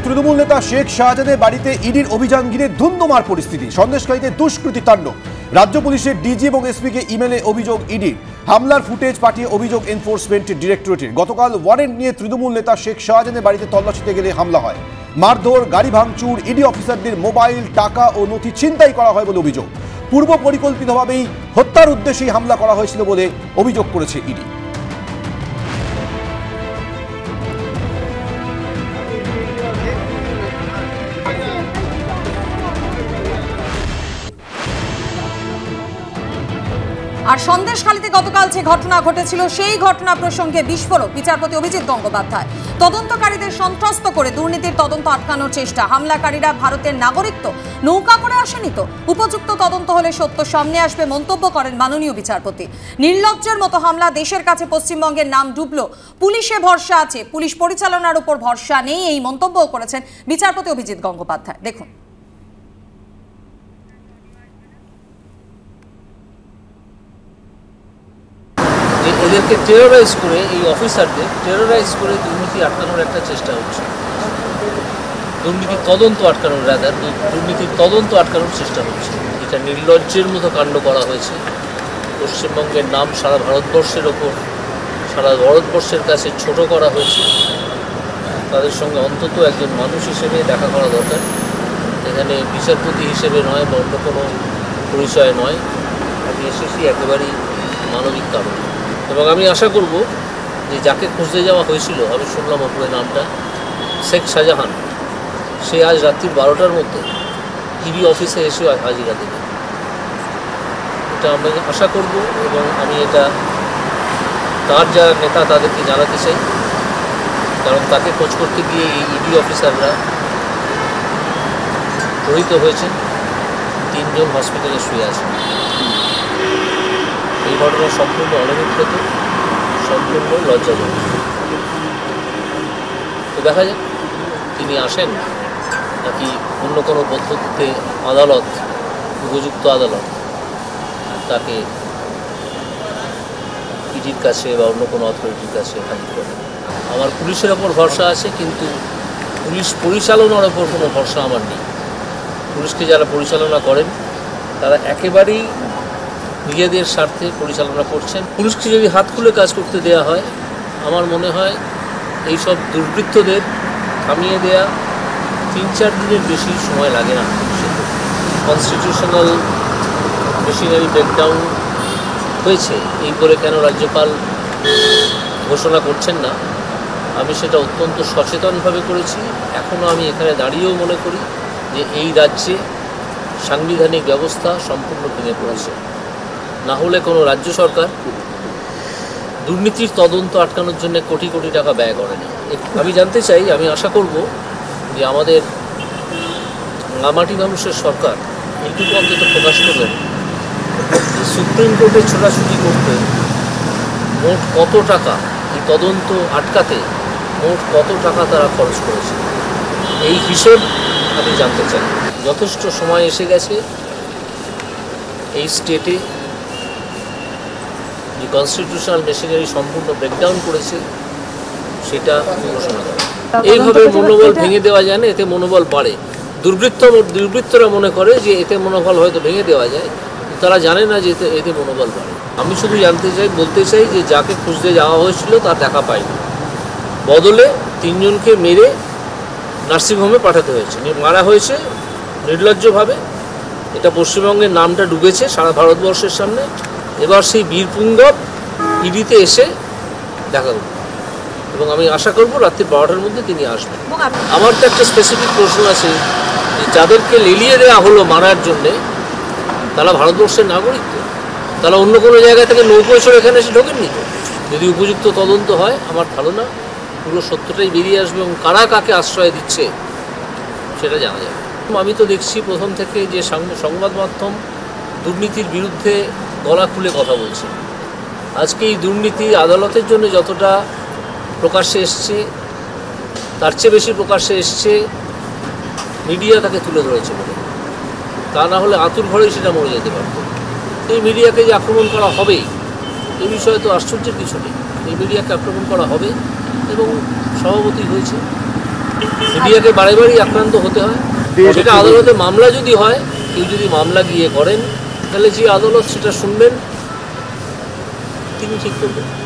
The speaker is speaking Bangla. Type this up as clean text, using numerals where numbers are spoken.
তৃণমূল নেতা শেখ শাহজাহানের বাড়িতে ইডির অভিযান ঘিরে ধুন্ধুমার পরিস্থিতি, সন্দেশখালীতে দুষ্কৃতী তাণ্ডব। রাজ্য পুলিশের ডিজি এবং এসপিকে ইমেলে অভিযোগ ইডির, হামলার ফুটেজ পাঠিয়ে অভিযোগ এনফোর্সমেন্ট ডিরেক্টরেটের। গতকাল ওয়ারেন্ট নিয়ে তৃণমূল নেতা শেখ শাহজাহানের বাড়িতে তল্লাশিতে গেলে হামলা হয়, মারধর, গাড়ি ভাঙচুর, ইডি অফিসারদের মোবাইল, টাকা ও নথি ছিনতাই করা হয় বলে অভিযোগ। পূর্ব পরিকল্পিতভাবেই হত্যার উদ্দেশ্যেই হামলা করা হয়েছিল বলে অভিযোগ করেছে ইডি। আর সন্দেশখালীতে গতকাল যে ঘটনা ঘটেছিল সেই ঘটনা প্রসঙ্গে বিস্ফোরক বিচারপতি অভিজিৎ গঙ্গোপাধ্যায়। তদন্তকারীদের সন্ত্রস্ত করে দুর্নীতির তদন্ত আটকানোর চেষ্টা। হামলাকারীরা ভারতের নাগরিক, নৌকা করে আসেনি তো। উপযুক্ত তদন্ত হলে সত্য সামনে আসবে মন্তব্য করেন মাননীয় বিচারপতি। নির্লজ্জের মতো হামলা, দেশের কাছে পশ্চিমবঙ্গের নাম ডুবলো, পুলিশে ভরসা আছে, পুলিশ পরিচালনার উপর ভরসা নেই, এই মন্তব্য করেছেন বিচারপতি অভিজিৎ গঙ্গোপাধ্যায়। দেখুন। এদেরকে টেরোরাইজ করে, এই অফিসারদের টেরোরাইজ করে দুর্নীতি আটকানোর একটা চেষ্টা হচ্ছে, দুর্নীতির তদন্ত আটকানোর দুর্নীতির তদন্ত আটকানোর চেষ্টা হচ্ছে। এটা নির্লজ্জের মতো কাণ্ড করা হয়েছে। পশ্চিমবঙ্গের নাম সারা ভারতবর্ষের কাছে ছোট করা হয়েছে। তাদের সঙ্গে অন্তত একজন মানুষ হিসেবে দেখা করা দরকার। এখানে বিচারপতি হিসেবে নয় বা অন্য কোনো পরিচয় নয়, আমি এসেছি একেবারেই মানবিক কারণ। এবং আমি আশা করব যে যাকে খুঁজতে যাওয়া হয়েছিল, আমি শুনলাম ওপরে নামটা শেখ শাহজাহান, সে আজ রাত্রি 12টার মধ্যে ইডি অফিসে এসে হাজিরা দেবে। এটা আমি আশা করব এবং আমি এটা তার যারা নেতা তাদেরকে জানাতে চাই, কারণ তাকে খোঁজ করতে গিয়ে এই ইডি অফিসাররা শহীদ হয়েছেন, 3 জন হসপিটালে শুয়ে আছেন। এই ঘটনা সম্পূর্ণ অনভিপ্রেত, সম্পূর্ণ লজ্জাজনক। তো দেখা যাক তিনি আসেন নাকি অন্য কোনো পদ্ধতিতে আদালত, উপযুক্ত আদালত তাকে ইডির কাছে বা অন্য কোনো অথরিটির কাছে হাজির করে। আমার পুলিশের ওপর ভরসা আছে, কিন্তু পুলিশ পরিচালনার ওপর কোনো ভরসা আমার নেই। পুলিশকে যারা পরিচালনা করেন তারা একেবারেই নিজেদের স্বার্থে পরিচালনা করছেন। পুলিশকে যদি হাত খুলে কাজ করতে দেওয়া হয়, আমার মনে হয় এইসব দুর্বৃত্তদের থামিয়ে দেওয়া 3-4 দিনের বেশি সময় লাগে না। কনস্টিটিউশনাল মেশিনারি ব্রেকডাউন হয়েছে এই করে কেন রাজ্যপাল ঘোষণা করছেন না, আমি সেটা অত্যন্ত সচেতনভাবে করেছি। এখনও আমি এখানে দাঁড়িয়েও মনে করি যে এই রাজ্যে সাংবিধানিক ব্যবস্থা সম্পূর্ণ ভেঙে পড়েছে। না হলে কোনো রাজ্য সরকার দুর্নীতির তদন্ত আটকানোর জন্য কোটি কোটি টাকা ব্যয় করে না। আমি জানতে চাই, আমি আশা করব যে আমাদের মাটি মানুষের সরকার এইটুকু অন্তত প্রকাশ করবেন যে সুপ্রিম কোর্টে ছোটাছুটি করতে মোট কত টাকা, এই তদন্ত আটকাতে মোট কত টাকা তারা খরচ করেছে, এই হিসেব আমি জানতে চাই। যথেষ্ট সময় এসে গেছে এই স্টেটে যে কনস্টিটিউশনাল মেশিনারি সম্পূর্ণ ব্রেকডাউন করেছে সেটা ঘোষণা করা। এইভাবে মনোবল ভেঙে দেওয়া যায় না, এতে মনোবল বাড়ে। দুর্বৃত্তরা মনে করে যে এতে মনোবল হয়তো ভেঙে দেওয়া যায়, তারা জানে না যে এতে মনোবল বাড়ে। আমি শুধু বলতে চাই যে যাকে খুঁজতে যাওয়া হয়েছিল তার দেখা পাইনি, বদলে 3 জনকে মেরে নার্সিংহোমে পাঠাতে হয়েছে, মারা হয়েছে নির্লজ্জভাবে। এটা পশ্চিমবঙ্গের নামটা ডুবেছে সারা ভারতবর্ষের সামনে। এবার সেই বীরপুঙ্গব ইডিতে এসে দেখা করবে এবং আমি আশা করব রাত্রি 12টার মধ্যে তিনি আসবেন। আমার তো একটা স্পেসিফিক প্রশ্ন আছে যে যাদেরকে লেলিয়ে দেওয়া হলো মারার জন্যে, তারা ভারতবর্ষের নাগরিক তো, তারা অন্য কোনো জায়গা থেকে নৌকোয় চড়ে এখানে এসে ঢোকেননি তো। যদি উপযুক্ত তদন্ত হয়, আমার ধারণা পুরো সত্যটাই বেরিয়ে আসবে এবং কারা কাকে আশ্রয় দিচ্ছে সেটা জানা যাবে। আমি তো দেখছি প্রথম থেকে যে সংবাদ মাধ্যম দুর্নীতির বিরুদ্ধে গলা খুলে কথা বলছে। আজকে এই দুর্নীতি আদালতের জন্য যতটা প্রকাশ্যে এসছে, তার চেয়ে বেশি প্রকাশ্যে এসছে মিডিয়া তাকে তুলে ধরেছে বলে। তা না হলে আঁতুর ঘরেই সেটা মরে যেতে পারত। এই মিডিয়াকে যে আক্রমণ করা হবেই, এই বিষয়ে তো আশ্চর্যের কিছু নেই। এই মিডিয়াকে আক্রমণ করা হবে এবং সভাপতি হয়েছে। মিডিয়াকে বারে বারেই আক্রান্ত হতে হয়। সেটা আদালতে মামলা যদি হয়, কেউ যদি মামলা গিয়ে করেন, তাহলে যে আদালত সেটা শুনবেন তিনি ঠিক করবেন।